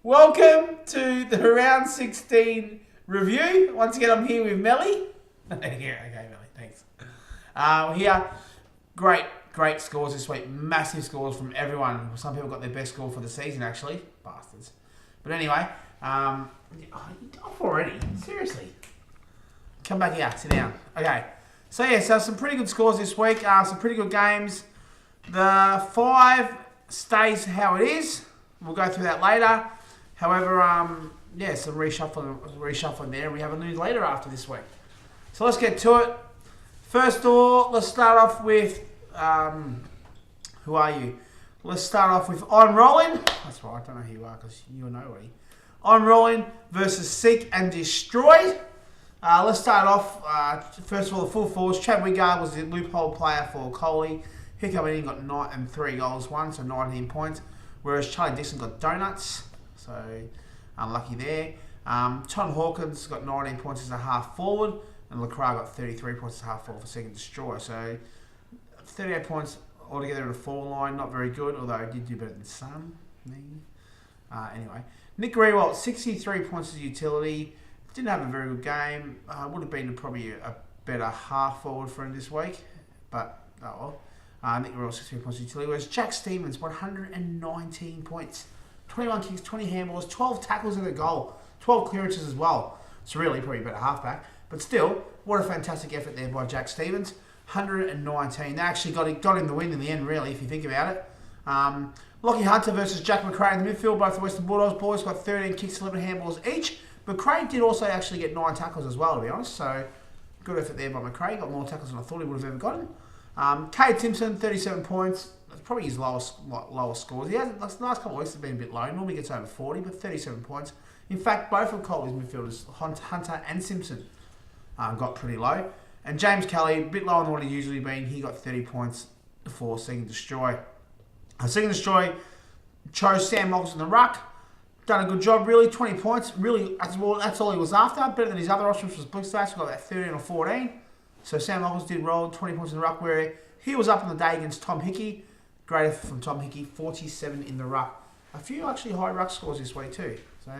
Welcome to the round 16 review. Once again, I'm here with Melly. Okay, Melly, thanks. We're here. Great scores this week. Massive scores from everyone. Some people got their best score for the season, actually. Bastards. But anyway, off already. Seriously. Come back here. Sit down. Okay. So some pretty good scores this week. Some pretty good games. The 5 stays how it is. We'll go through that later. However, some reshuffling there. We have a news later after this week. So let's get to it. First of all, let's start off with, who are you? Let's start off with I'm Rolling. That's right, I don't know who you are because you're nobody. I'm Rolling versus Seek and Destroy. Let's start off, first of all, the full forwards. Chad Wigard was the loophole player for Coley. He came in and got 3 goals, so 19 points. Whereas Charlie Dixon got donuts, so unlucky there. Tom Hawkins got 19 points as a half forward, and LaCroix got 33 points as a half forward for Second Destroyer. So 38 points altogether in the forward line, not very good, although he did do better than some. Anyway, Nick Rewalt, 63 points as utility. Didn't have a very good game. Would have been probably a better half forward for him this week, but oh well. Nick Rewalt, 63 points as utility. Whereas Jack Stevens, 119 points. 21 kicks, 20 handballs, 12 tackles in the goal, 12 clearances as well. It's really probably a better halfback. But still, what a fantastic effort there by Jack Stevens. 119. They actually got him the win in the end, really, if you think about it. Lockie Hunter versus Jack McRae in the midfield. Both the Western Bulldogs boys got 13 kicks, 11 handballs each. McRae did also actually get 9 tackles as well, to be honest. So, good effort there by McRae. Got more tackles than I thought he would have ever gotten. Cade Simpson, 37 points. That's probably his lowest scores. He has, the last couple of weeks have been a bit low. He normally gets over 40, but 37 points. In fact, both of Coley's midfielders, Hunter and Simpson, got pretty low. And James Kelly, a bit lower than what he usually been. He got 30 points for Seek and Destroy. Seek and Destroy chose Sam Moggles in the ruck. Done a good job, really. 20 points. Really, that's all he was after. Better than his other options was Blickstash. Got about 13 or 14. So Sam Moggles did roll 20 points in the ruck, where he was up on the day against Tom Hickey. Great effort from Tom Hickey, 47 in the ruck. A few actually high ruck scores this week too. So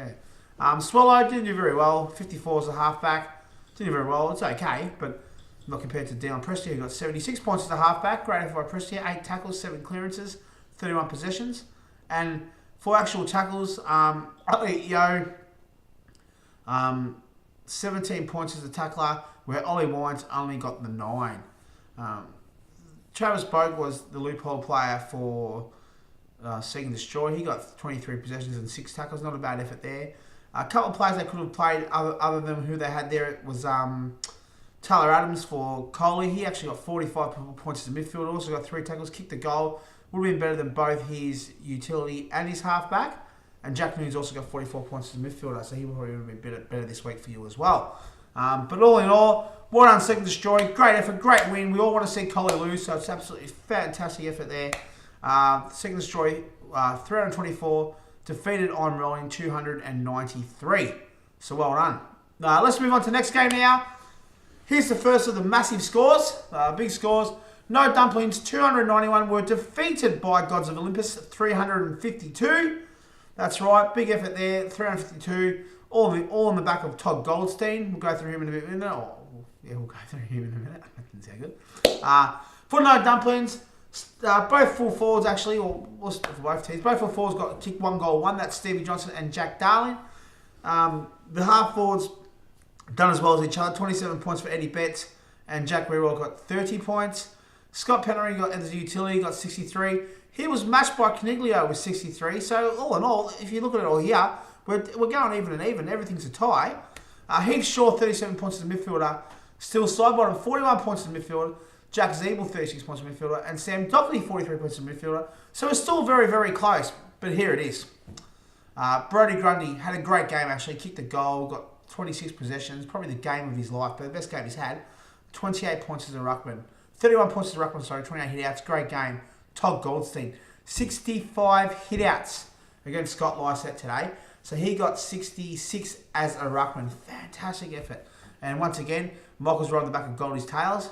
yeah. Swallow didn't do very well. 54 as a halfback. Didn't do very well. It's okay, but not compared to Dion Prestia, who got 76 points as a halfback. Great effort by Prestia. 8 tackles, 7 clearances, 31 possessions. And for actual tackles, Elliot Yeo, 17 points as a tackler, where Ollie Wines only got the 9. Travis Bogue was the loophole player for Seek and Destroy. He got 23 possessions and 6 tackles. Not a bad effort there. A couple of players they could have played other than who they had there was Tyler Adams for Coley. He actually got 45 points as a midfielder. Also got 3 tackles, kicked the goal. Would have been better than both his utility and his halfback. And Jack Nunes also got 44 points as a midfielder, so he would probably have been better this week for you as well. But all in all, well done, Seek and Destroy. Great effort, great win. We all want to see Coley lose, so it's absolutely fantastic effort there. Seek and Destroy, 324, defeated I'm Rolling, 293. So well done. Let's move on to the next game now. Here's the first of the massive scores, big scores. No Dumplings, 291, were defeated by Gods of Olympus, 352. That's right, big effort there, 352. All in the back of Todd Goldstein. We'll go through him in a minute. We'll go through him in a minute. That didn't sound good. For No Dumplings, both full forwards actually, or for both teams, both full forwards got kicked 1 goal, 1. That's Stevie Johnson and Jack Darling. The half forwards done as well as each other. 27 points for Eddie Betts, and Jack Rewell got 30 points. Scott Pennery got as a utility, got 63. He was matched by Caniglio with 63. So all in all, if you look at it all here, we're going even and even. Everything's a tie. Heath Shaw, 37 points as a midfielder. Still side bottom, 41 points as a midfielder. Jack Zeeble, 36 points as a midfielder. And Sam Dockley, 43 points as a midfielder. So it's still very, very close. But here it is. Brodie Grundy had a great game, actually. Kicked the goal, got 26 possessions. Probably the game of his life, but the best game he's had. 28 points as a ruckman. 31 points as a ruckman, 28 hit-outs. Great game. Todd Goldstein, 65 hit-outs against Scott Lysett today. So he got 66 as a ruckman. Fantastic effort. And once again, Michael's right on the back of Goldie's tails.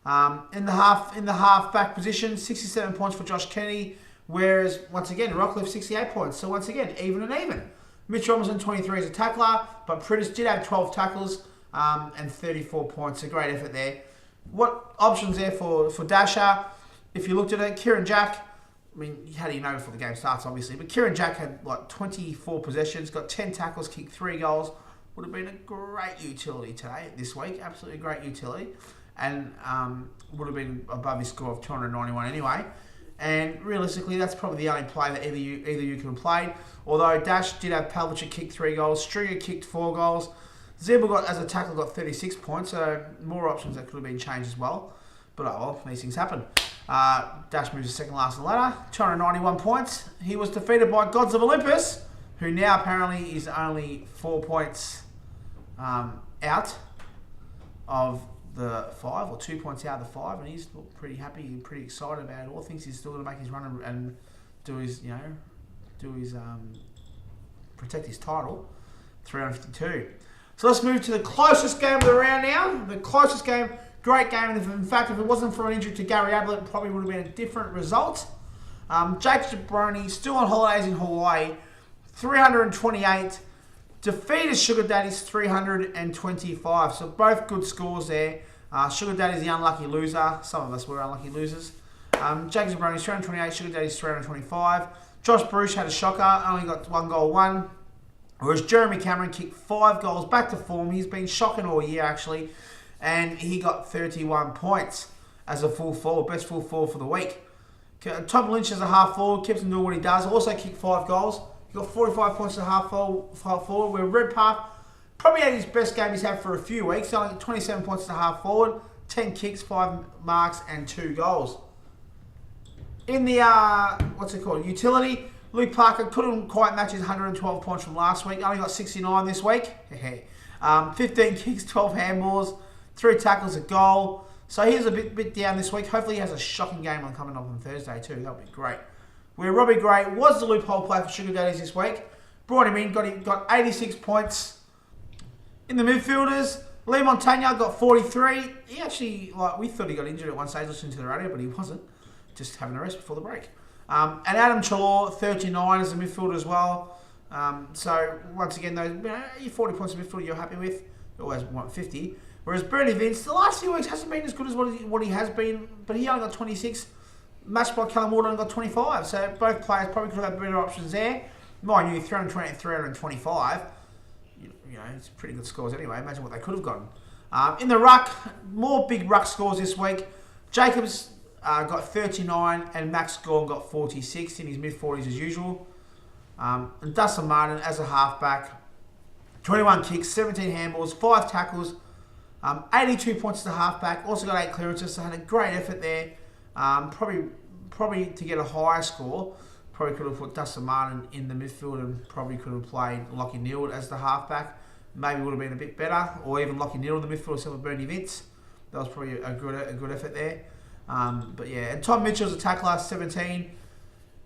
In the half-back position, 67 points for Josh Kennedy. Whereas, once again, Rockcliffe, 68 points. So once again, even and even. Mitch Robinson, 23 as a tackler, but Pritis did have 12 tackles and 34 points. A great effort there. What options there for Dasher? If you looked at it, Kieran Jack, I mean, how do you know before the game starts, obviously, but Kieran Jack had like 24 possessions, got 10 tackles, kicked 3 goals. Would have been a great utility this week, absolutely great utility, and would have been above his score of 291 anyway. And realistically, that's probably the only play that either you could have played. Although Dash did have Pavlic kicked 3 goals, Stringer kicked 4 goals, Zebra as a tackle got 36 points, so more options that could have been changed as well. But oh well, these things happen. Dash moves to second last on the ladder, 291 points. He was defeated by Gods of Olympus, who now apparently is only 4 points out of the 5, or 2 points out of the 5, and he's pretty happy and pretty excited about it all. Thinks he's still going to make his run and do his, protect his title, 352. So let's move to the closest game of the round now. The closest game, great game. And in fact, if it wasn't for an injury to Gary Ablett, it probably would have been a different result. Jake Jabroni, still on holidays in Hawaii, 328. Defeated Sugar Daddy's 325. So both good scores there. Sugar Daddy's the unlucky loser. Some of us were unlucky losers. Jake Jabroni's 328. Sugar Daddy's 325. Josh Bruce had a shocker. Only got 1 goal, 1. Whereas Jeremy Cameron kicked 5 goals, back to form. He's been shocking all year, actually. And he got 31 points as a full forward. Best full forward for the week. Tom Lynch as a half forward. Keeps him doing what he does. Also kicked 5 goals. He got 45 points as a half forward. Where Redpath probably had his best game he's had for a few weeks. Only 27 points as a half forward. 10 kicks, 5 marks, and 2 goals. In the, utility, Luke Parker couldn't quite match his 112 points from last week. Only got 69 this week. 15 kicks, 12 handballs, 3 tackles, a goal. So he was a bit down this week. Hopefully he has a shocking game coming up on Thursday too. That'll be great. Where Robbie Gray was the loophole player for Sugar Daddies this week. Brought him in, got 86 points. In the midfielders, Lee Montagna got 43. He actually, we thought he got injured at one stage listening to the radio, but he wasn't. Just having a rest before the break. And Adam Chalor, 39 as a midfielder as well. So, once again, your 40 points of midfielder you're happy with. You always want 50. Whereas Bernie Vince, the last few weeks hasn't been as good as what he has been, but he only got 26. Matched by Callum Ward only got 25. So, both players probably could have had better options there. Mind you, 320 325. It's pretty good scores anyway. Imagine what they could have gotten. In the ruck, more big ruck scores this week. Jacobs got 39 and Max Gorn got 46 in his mid-40s as usual. And Dustin Martin as a halfback, 21 kicks, 17 handballs, 5 tackles, 82 points as a halfback. Also got 8 clearances, so had a great effort there. Probably to get a higher score, probably could have put Dustin Martin in the midfield and probably could have played Lockie Neal as the halfback. Maybe would have been a bit better, or even Lockie Neal in the midfield instead of Bernie Vince. That was probably a good effort there. But yeah, and Tom Mitchell's a tackler, 17.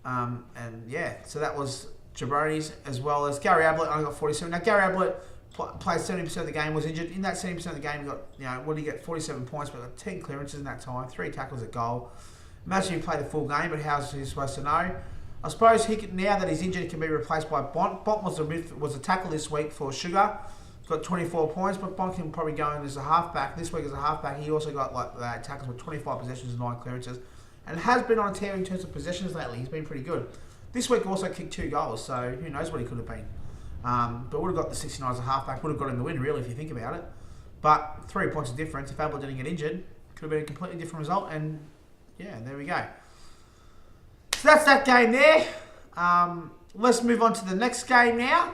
And yeah, so that was Jabroni's, as well as Gary Ablett only got 47. Now Gary Ablett played 70% of the game, was injured. In that 70% of the game, he got, what did he get? 47 points, but got 10 clearances in that time, 3 tackles, a goal. Imagine he played the full game, but how's he supposed to know? I suppose now that he's injured, he can be replaced by Bont. Bont was a tackle this week for Sugar. Got 24 points, but Bont can probably go in as a halfback. This week as a halfback, he also got tackles with 25 possessions and 9 clearances. And has been on a tear in terms of possessions lately. He's been pretty good. This week also kicked 2 goals, so who knows what he could have been. But would have got the 69 as a halfback. Would have got him the win, really, if you think about it. But 3 points of difference. If Ablett didn't get injured, could have been a completely different result. And yeah, there we go. So that's that game there. Let's move on to the next game now.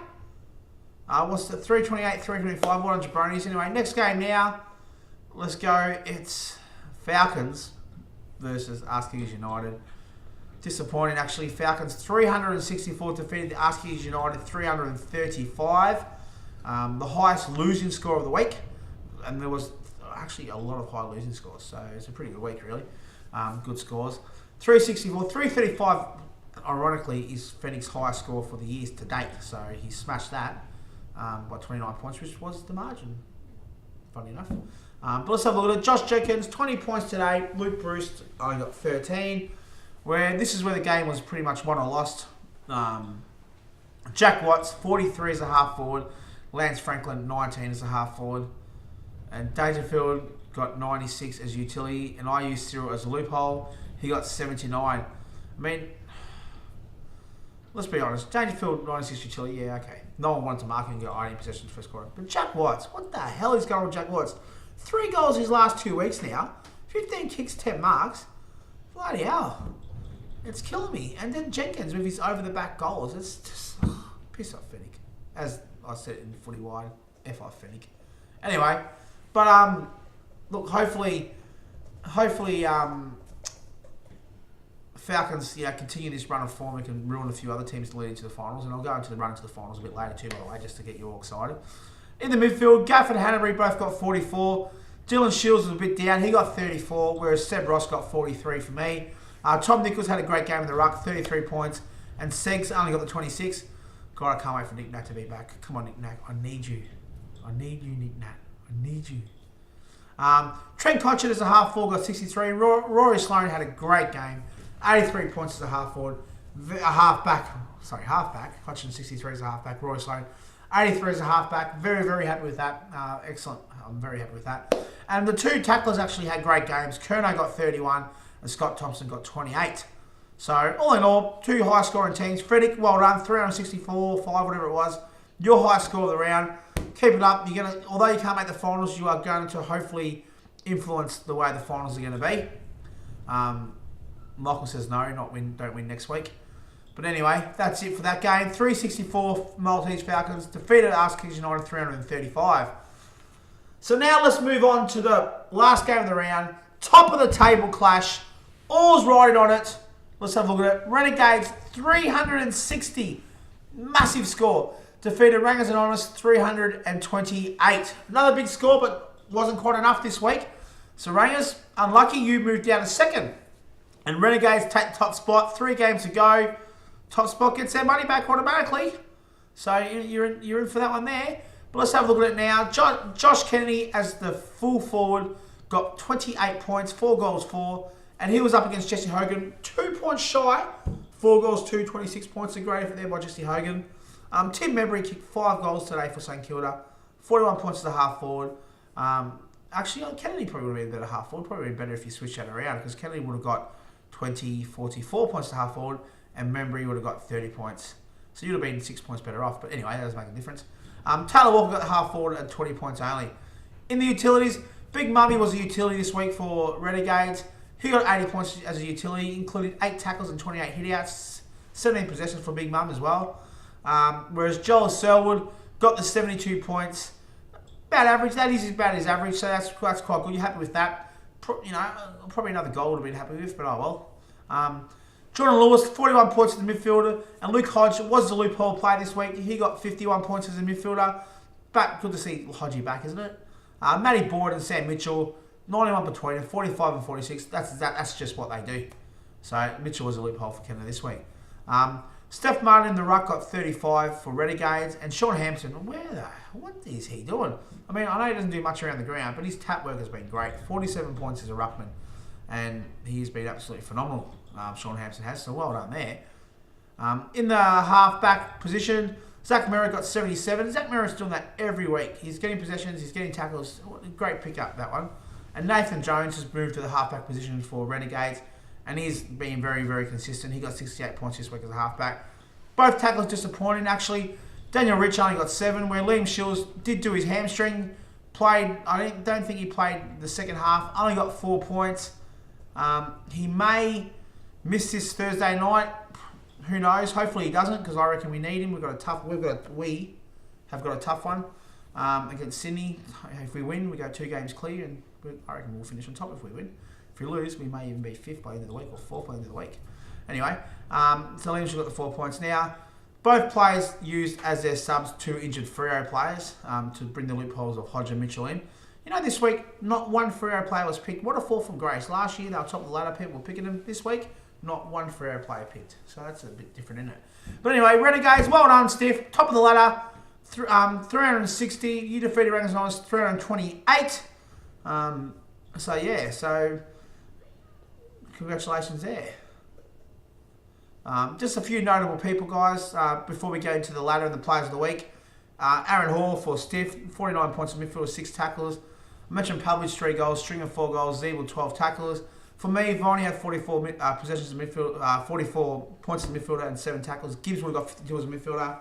What's the 328, 325? What on Jabroni's anyway? Next game now. Let's go. It's Falcons versus Askews United. Disappointing, actually. Falcons 364 defeated the Askews United 335. The highest losing score of the week. And there was actually a lot of high losing scores. So it's a pretty good week, really. Good scores. 364, 335, ironically, is Phoenix's highest score for the years to date. So he smashed that by 29 points, which was the margin, funny enough. But let's have a look at it. Josh Jenkins, 20 points today. Luke Bruce only got 13. This is where the game was pretty much won or lost. Jack Watts, 43 as a half forward. Lance Franklin, 19 as a half forward. And Dangerfield got 96 as utility. And I used Cyril as a loophole. He got 79. I mean, let's be honest. Dangerfield, 96 utility, yeah, okay. No one wanted to mark him and get 18 possessions first quarter. But Jack Watts, what the hell is going on with Jack Watts? 3 goals his last 2 weeks now. 15 kicks, 10 marks. Bloody hell. It's killing me. And then Jenkins with his over-the-back goals. It's just piss off Fennec. As I said in Footy Wide, F-off Fennec. Anyway, but look, hopefully Falcons, continue this run of form and can ruin a few other teams to lead into the finals. And I'll go into the run into the finals a bit later too, by the way, just to get you all excited. In the midfield, Gaff and Hanbury both got 44. Dylan Shields was a bit down. He got 34, whereas Seb Ross got 43 for me. Tom Nichols had a great game in the ruck, 33 points. And Segs only got the 26. God, I can't wait for Nick Nat to be back. Come on, Nick Nat. I need you. I need you, Nick Nat. I need you. Trent Cotchin as a half forward got 63. Rory Sloan had a great game. 83 points as a half forward. Halfback. Cotchin 63 as a halfback. Rory Sloan 83 as a halfback. Very, very happy with that. Excellent. I'm very happy with that. And the 2 tacklers actually had great games. Kerno got 31 and Scott Thompson got 28. So, all in all, 2 high-scoring teams. Frederick, well done. 364, 5, whatever it was. Your high score of the round. Keep it up. Although you can't make the finals, you are going to hopefully influence the way the finals are going to be. Michael says no, don't win next week. But anyway, that's it for that game. 364 Maltese Falcons defeated Arse Kings United 335. So now let's move on to the last game of the round. Top of the table clash. All's riding on it. Let's have a look at it. Renegades 360. Massive score. Defeated Rangers Anonymous 328. Another big score, but wasn't quite enough this week. So Rangers, unlucky, you moved down to second. And Renegades take the top spot. 3 games to go. Top spot gets their money back automatically. So you're in for that one there. But let's have a look at it now. Josh Kennedy as the full forward got 28 points, 4 goals, 4. And he was up against Jesse Hogan, 2 points shy. 4 goals, 2, 26 points. A great effort there by Jesse Hogan. Tim Membry kicked 5 goals today for St Kilda. 41 points as a half forward. Actually, Kennedy probably would have been a better half forward. Probably been better if you switched that around because Kennedy would have got 44 points to half forward and Membry would have got 30 points. So you'd have been 6 points better off. But anyway, that doesn't make a difference. Taylor Walker got the half forward at 20 points only. In the utilities, Big Mummy was a utility this week for Renegades. He got 80 points as a utility, including 8 tackles and 28 hitouts. 17 possessions for Big Mum as well. Whereas Joel Selwood got the 72 points. About average. That is about his average, so that's quite good. You're happy with that. Probably another goal would have been happy with, but oh well. Jordan Lewis, 41 points as the midfielder. And Luke Hodge was the loophole player this week. He got 51 points as a midfielder. But good to see Hodgie back, isn't it? Matty Board and Sam Mitchell, 91 between them, 45 and 46. That's just what they do. So Mitchell was a loophole for Canada this week. Steph Martin in the ruck got 35 for Renegades. And Sean Hampson, what is he doing? I mean, I know he doesn't do much around the ground, but his tap work has been great. 47 points as a ruckman. And he's been absolutely phenomenal, Sean Hampson has. So well done there. In the half-back position, Zach Merritt got 77. Zach Merritt's doing that every week. He's getting possessions, he's getting tackles. Great pick-up, that one. And Nathan Jones has moved to the half-back position for Renegades. And he's been very, very consistent. He got 68 points this week as a half-back. Both tackles disappointing, actually. Daniel Rich only got 7, where Liam Shields did do his hamstring. I don't think he played the second half. Only got 4 points. He may miss this Thursday night. Who knows? Hopefully he doesn't, because I reckon we need him. We have got a tough one against Sydney. If we win, we go 2 games clear, and I reckon we'll finish on top if we win. If we lose, we may even be 5th by the end of the week or 4th by the end of the week. Anyway, so Liam's got the 4 points now. Both players used as their subs 2 injured Freo players to bring the loopholes of Hodge and Mitchell in. You know, this week, not one Freo player was picked. What a fall from grace. Last year, they were top of the ladder. People were picking them. This week, not one Freo player picked. So that's a bit different, isn't it? But anyway, Renegades, well done, Stiff. Top of the ladder, 360. You defeated Rangers Anonymous, 328. So congratulations there. Just a few notable people, guys, before we go into the ladder and the players of the week. Aaron Hall for Stiff, 49 points in midfield, 6 tackles. I mentioned Publish, 3 goals, Stringer, 4 goals, Zeeble, 12 tackles. For me, Viney had 44 possessions in midfield, 44 points in midfielder and 7 tackles. Gibbs would have got 52 as a midfielder.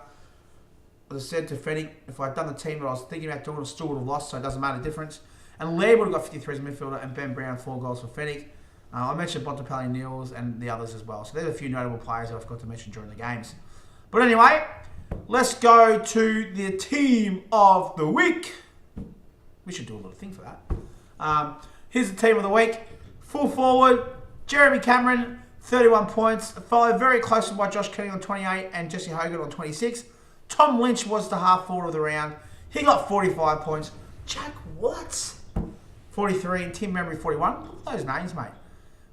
As I said to Fennick, if I'd done the team that I was thinking about doing, I still would have lost, so it doesn't matter the difference. And Laird would have got 53 as a midfielder, and Ben Brown 4 goals for Fennick. I mentioned Bontempelli, Niels, and the others as well. So there's a few notable players that I forgot to mention during the games. But anyway, let's go to the team of the week. We should do a little thing for that. Here's the team of the week. Full forward, Jeremy Cameron, 31 points. Followed very closely by Josh Kenny on 28 and Jesse Hogan on 26. Tom Lynch was the half forward of the round. He got 45 points. Jack Watts, 43. And Tim Membry, 41. Look at those names, mate.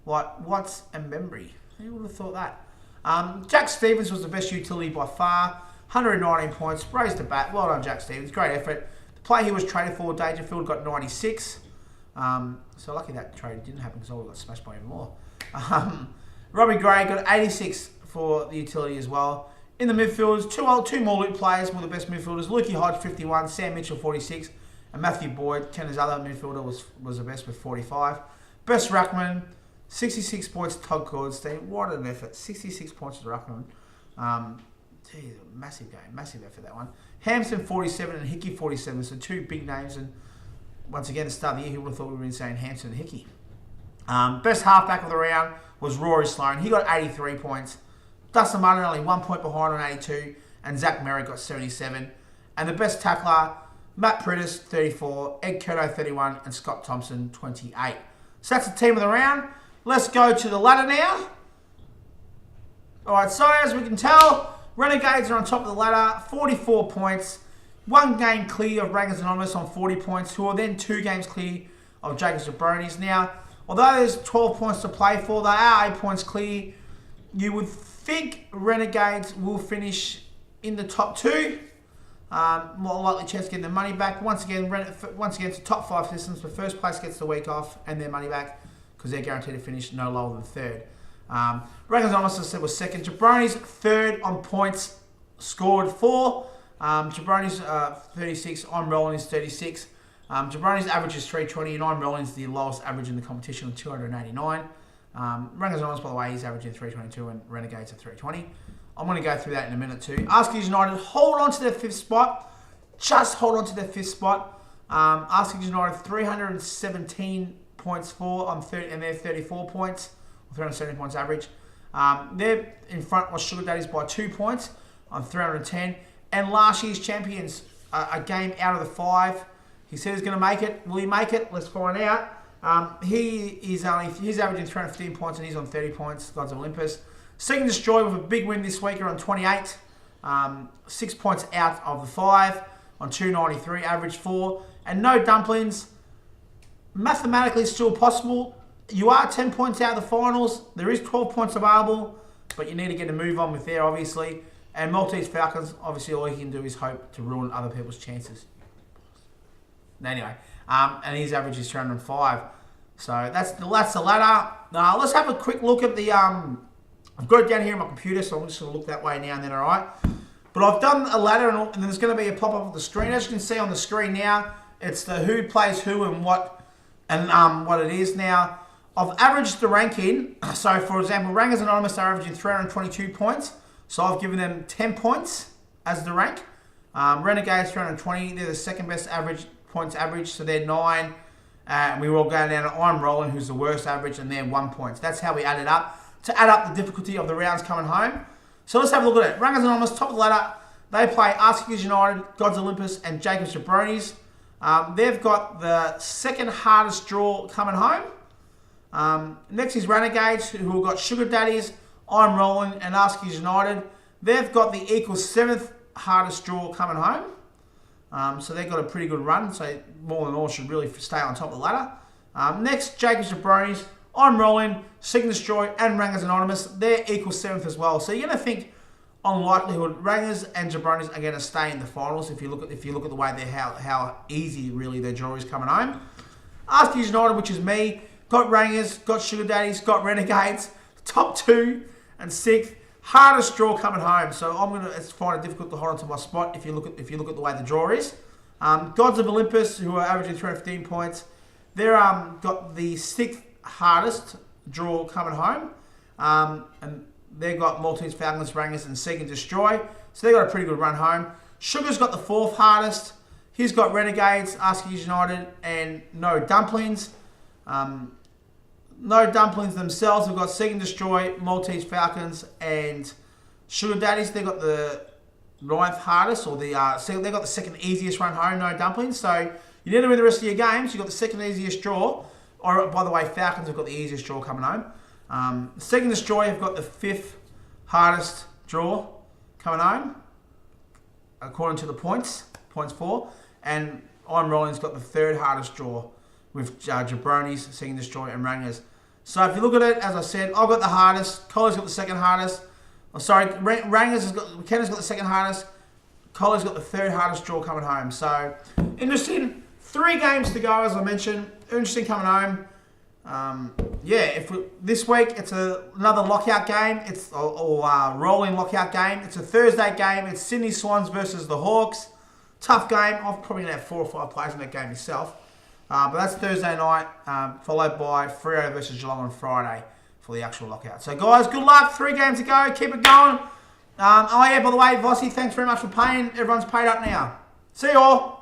Like Watts and Membry. Who would have thought that? Jack Stevens was the best utility by far. 119 points. Raised the bat. Well done, Jack Stevens. Great effort. The player he was traded for, Dangerfield, got 96. So lucky that trade didn't happen because I would have got smashed by even more. Robbie Gray got 86 for the utility as well. In the midfielders, two more loop players were the best midfielders. Lukey Hodge, 51. Sam Mitchell, 46. And Matthew Boyd, Kenner's other midfielder, was the best with 45. Best ruckman, 66 points to Todd Cordstein. What an effort. 66 points to the ruckman. Geez, massive game. Massive effort, that one. Hampson, 47. And Hickey, 47. So 2 big names. And once again, the start of the year, who would have thought we were saying Hampson and Hickey. Best halfback of the round was Rory Sloane. He got 83 points. Dustin Martin only 1 point behind on 82. And Zach Merrick got 77. And the best tackler, Matt Prittis, 34. Ed Curto, 31. And Scott Thompson, 28. So that's the team of the round. Let's go to the ladder now. Alright, so as we can tell, Renegades are on top of the ladder, 44 points. 1 game clear of Rangers Anonymous on 40 points, who are then 2 games clear of Jacobs Jabronis. Now, although there's 12 points to play for, they are 8 points clear. You would think Renegades will finish in the top 2. More likely chance of getting their money back. Once again, it's a top 5 systems. The first place gets the week off and their money back because they're guaranteed to finish no lower than 3rd. Rangers Anonymous, as I said, was 2nd. Jabronis 3rd on points scored 4. Jabronis 36. I'm rolling is 36. Jabronis average is 320 and I'm rolling is the lowest average in the competition of 289. Rangers Anonymous, by the way, he's averaging 322 and Renegades at 320. I'm going to go through that in a minute too. Askies United hold on to their 5th spot. Just hold on to their 5th spot. Askies United 317 points for and they're 34 points. 370 points average. They're in front of Sugar Daddies by 2 points on 310. And last year's champions, a game out of the 5. He said he's going to make it. Will he make it? Let's find out. He's averaging 315 points and he's on 30 points. Gods of Olympus. Seek and Destroy with a big win this week are on 28. 6 points out of the 5 on 293, average 4. And No Dumplings, mathematically still possible. You are 10 points out of the finals. There is 12 points available, but you need to get a move on with there, obviously. And Maltese Falcons, obviously all he can do is hope to ruin other people's chances. Anyway, and his average is 305. So that's the ladder. Let's have a quick look at the... I've got it down here on my computer, so I'm just going to look that way now and then, alright? But I've done a ladder, and there's going to be a pop-up of the screen. As you can see on the screen now, it's the who plays who and what it is now. I've averaged the ranking. So, for example, Rangers Anonymous are averaging 322 points. So, I've given them 10 points as the rank. Renegades 320. They're the 2nd best points average. So, they're 9. We were all going down to I'm Rolling, who's the worst average, and they're 1 point. That's how we add it up to add up the difficulty of the rounds coming home. So, let's have a look at it. Rangers Anonymous, top of the ladder. They play Askies United, Gods Olympus, and Jacobs Jabronis. They've got the 2nd hardest draw coming home. Next is Renegades, who have got Sugar Daddies, I'm Rolling, and Askies United. They've got the equal 7th hardest draw coming home. So they've got a pretty good run. So more than all should really stay on top of the ladder. Next, Jacobs Jabronis, I'm Rolling, Seek and Destroy, and Rangers Anonymous. They're equal 7th as well. So you're going to think, on likelihood, Rangers and Jabronis are going to stay in the finals if you look at the way how easy really their draw is coming home. Askies United, which is me, got Rangers, got Sugar Daddies, got Renegades, top 2 and 6th. hardest draw coming home. So I'm gonna find it difficult to hold on to my spot if you look at the way the draw is. Gods of Olympus, who are averaging 315 points, they're got the 6th hardest draw coming home, and they've got Maltese Falcons, Rangers, and Seek and Destroy. So they got a pretty good run home. Sugar's got the 4th hardest. He's got Renegades, Askies United, and No Dumplings. No Dumplings themselves have got Seek and Destroy, Maltese Falcons, and Sugar Daddies. They got the 9th hardest, or they got the 2nd easiest run home. No Dumplings. So you need to win the rest of your games. You've got the 2nd easiest draw. Or by the way, Falcons have got the easiest draw coming home. Seek and Destroy have got the 5th hardest draw coming home, according to the points 4. And I'm Rolling's got the 3rd hardest draw with Jabronis, Seek and Destroy, and Rangers. So if you look at it, as I said, I've got the hardest. Collier's got the 2nd hardest. Rangers has got, McKenna's got the 2nd hardest. Collier's got the 3rd hardest draw coming home. So interesting. 3 games to go, as I mentioned. Interesting coming home. This week it's another lockout game. It's a rolling lockout game. It's a Thursday game. It's Sydney Swans versus the Hawks. Tough game. I'm probably gonna have 4 or 5 players in that game myself. But that's Thursday night, followed by Freo versus Geelong on Friday for the actual lockout. So guys, good luck. 3 games to go. Keep it going. By the way, Vossi, thanks very much for paying. Everyone's paid up now. See you all.